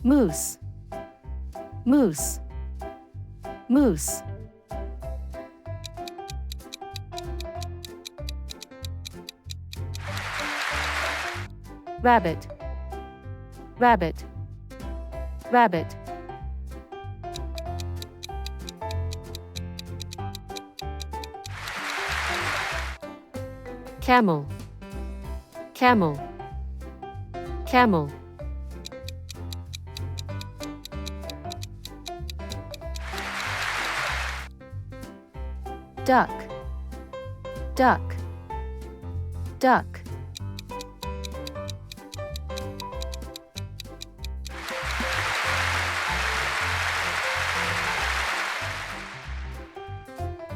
moose, moose, moose. Rabbit, rabbit, rabbit. Camel, camel, camel. Duck, duck, duck.